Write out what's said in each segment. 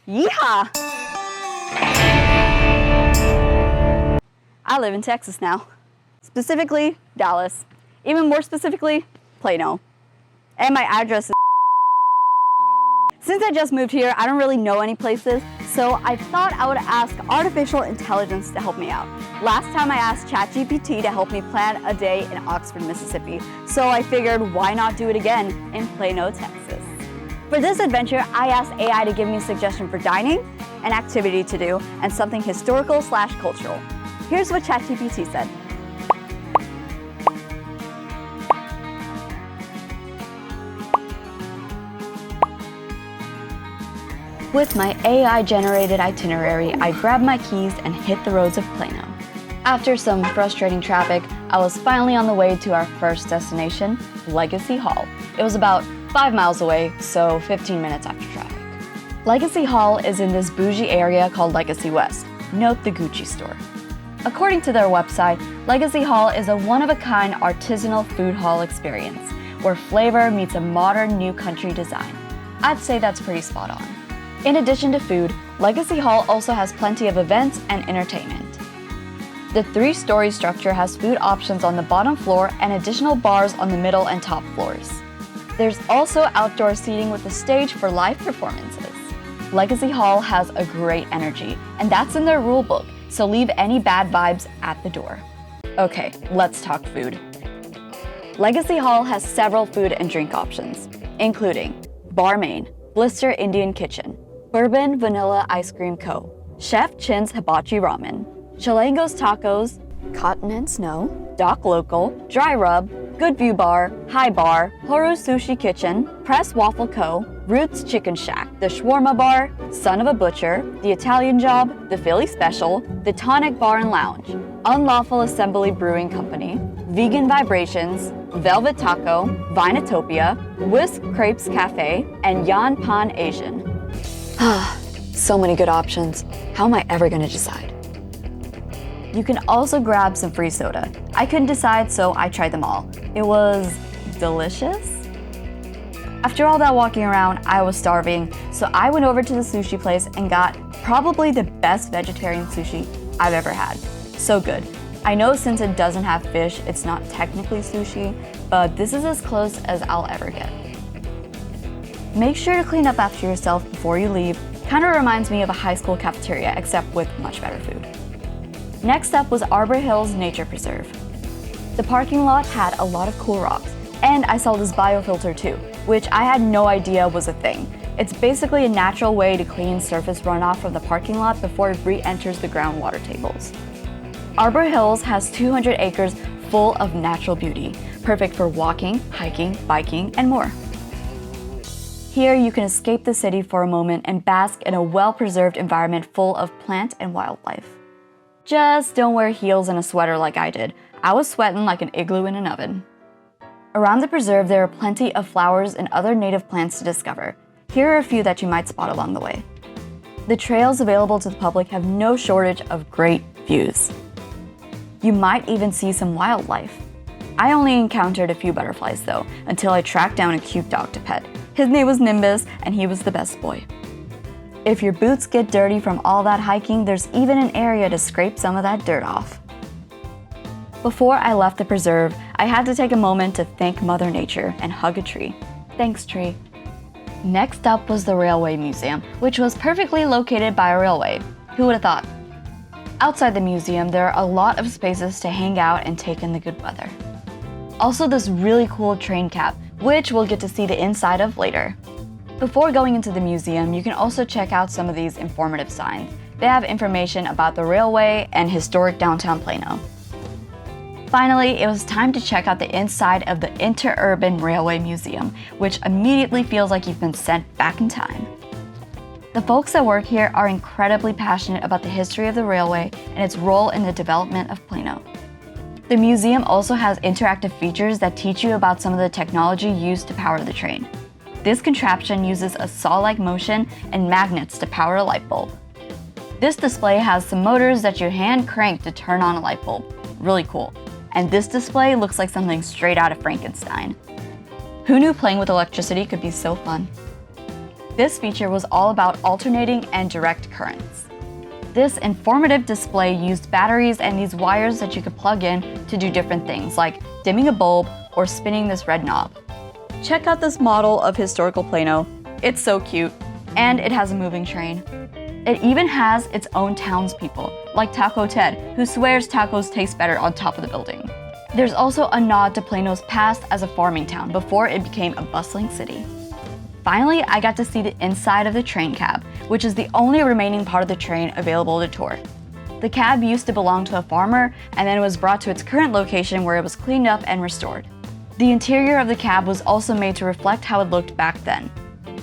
Yeehaw! I live in Texas now. Specifically, Dallas. Even more specifically, Plano. And my address is... Since I just moved here, I don't really know any places, so I thought I would ask artificial intelligence to help me out. Last time I asked Chat GPT to help me plan a day in Oxford, Mississippi, so I figured why not do it again in Plano, Texas. For this adventure, I asked AI to give me a suggestion for dining, an activity to do, and something historical/cultural. Here's what Chat GPT said. With my AI-generated itinerary, I grabbed my keys and hit the roads of Plano. After some frustrating traffic, I was finally on the way to our first destination, Legacy Hall. It was about 5 miles away, so 15 minutes after traffic. Legacy Hall is in this bougie area called Legacy West. Note the Gucci store. According to their website, Legacy Hall is a one-of-a-kind artisanal food hall experience, where flavor meets a modern new country design. I'd say that's pretty spot on. In addition to food, Legacy Hall also has plenty of events and entertainment. The 3-story structure has food options on the bottom floor and additional bars on the middle and top floors. There's also outdoor seating with a stage for live performances. Legacy Hall has a great energy, and that's in their rule book, so leave any bad vibes at the door. Okay, let's talk food. Legacy Hall has several food and drink options, including Bar Main, Blister Indian Kitchen, Bourbon Vanilla Ice Cream Co., Chef Chin's Hibachi Ramen, Chilango's Tacos, Cotton and Snow, Doc Local, Dry Rub, Good View Bar, High Bar, Horu Sushi Kitchen, Press Waffle Co., Roots Chicken Shack, The Shawarma Bar, Son of a Butcher, The Italian Job, The Philly Special, The Tonic Bar and Lounge, Unlawful Assembly Brewing Company, Vegan Vibrations, Velvet Taco, Vinatopia, Whisk Crepes Cafe, and Yan Pan Asian. So many good options. How am I ever gonna decide? You can also grab some free soda. I couldn't decide, so I tried them all. It was delicious. After all that walking around, I was starving, so I went over to the sushi place and got probably the best vegetarian sushi I've ever had. So good. I know since it doesn't have fish, it's not technically sushi, but this is as close as I'll ever get. Make sure to clean up after yourself before you leave. Kind of reminds me of a high school cafeteria, except with much better food. Next up was Arbor Hills Nature Preserve. The parking lot had a lot of cool rocks, and I saw this biofilter too, which I had no idea was a thing. It's basically a natural way to clean surface runoff from the parking lot before it re-enters the groundwater tables. Arbor Hills has 200 acres full of natural beauty, perfect for walking, hiking, biking, and more. Here you can escape the city for a moment and bask in a well-preserved environment full of plant and wildlife. Just don't wear heels and a sweater like I did. I was sweating like an igloo in an oven. Around the preserve, there are plenty of flowers and other native plants to discover. Here are a few that you might spot along the way. The trails available to the public have no shortage of great views. You might even see some wildlife. I only encountered a few butterflies though, until I tracked down a cute dog to pet. His name was Nimbus, and he was the best boy. If your boots get dirty from all that hiking, there's even an area to scrape some of that dirt off. Before I left the preserve, I had to take a moment to thank Mother Nature and hug a tree. Thanks, tree. Next up was the Railway Museum, which was perfectly located by a railway. Who would have thought? Outside the museum, there are a lot of spaces to hang out and take in the good weather. Also this really cool train cab, which we'll get to see the inside of later. Before going into the museum, you can also check out some of these informative signs. They have information about the railway and historic downtown Plano. Finally, it was time to check out the inside of the Interurban Railway Museum, which immediately feels like you've been sent back in time. The folks that work here are incredibly passionate about the history of the railway and its role in the development of Plano. The museum also has interactive features that teach you about some of the technology used to power the train. This contraption uses a saw-like motion and magnets to power a light bulb. This display has some motors that you hand crank to turn on a light bulb. Really cool. And this display looks like something straight out of Frankenstein. Who knew playing with electricity could be so fun? This feature was all about alternating and direct currents. This informative display used batteries and these wires that you could plug in to do different things, like dimming a bulb or spinning this red knob. Check out this model of historical Plano. It's so cute, and it has a moving train. It even has its own townspeople, like Taco Ted, who swears tacos taste better on top of the building. There's also a nod to Plano's past as a farming town before it became a bustling city. Finally, I got to see the inside of the train cab, which is the only remaining part of the train available to tour. The cab used to belong to a farmer, and then it was brought to its current location where it was cleaned up and restored. The interior of the cab was also made to reflect how it looked back then.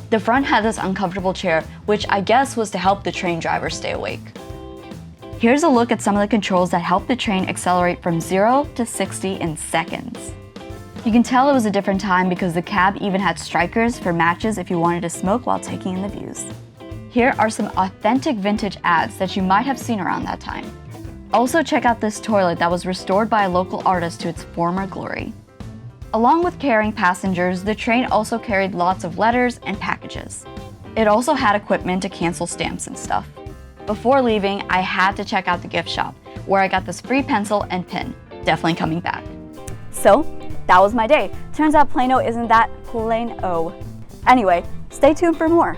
The front had this uncomfortable chair, which I guess was to help the train driver stay awake. Here's a look at some of the controls that help the train accelerate from 0 to 60 in seconds. You can tell it was a different time because the cab even had strikers for matches if you wanted to smoke while taking in the views. Here are some authentic vintage ads that you might have seen around that time. Also check out this toilet that was restored by a local artist to its former glory. Along with carrying passengers, the train also carried lots of letters and packages. It also had equipment to cancel stamps and stuff. Before leaving, I had to check out the gift shop, where I got this free pencil and pin. Definitely coming back. So, that was my day. Turns out Plano isn't that plain-o. Anyway, stay tuned for more.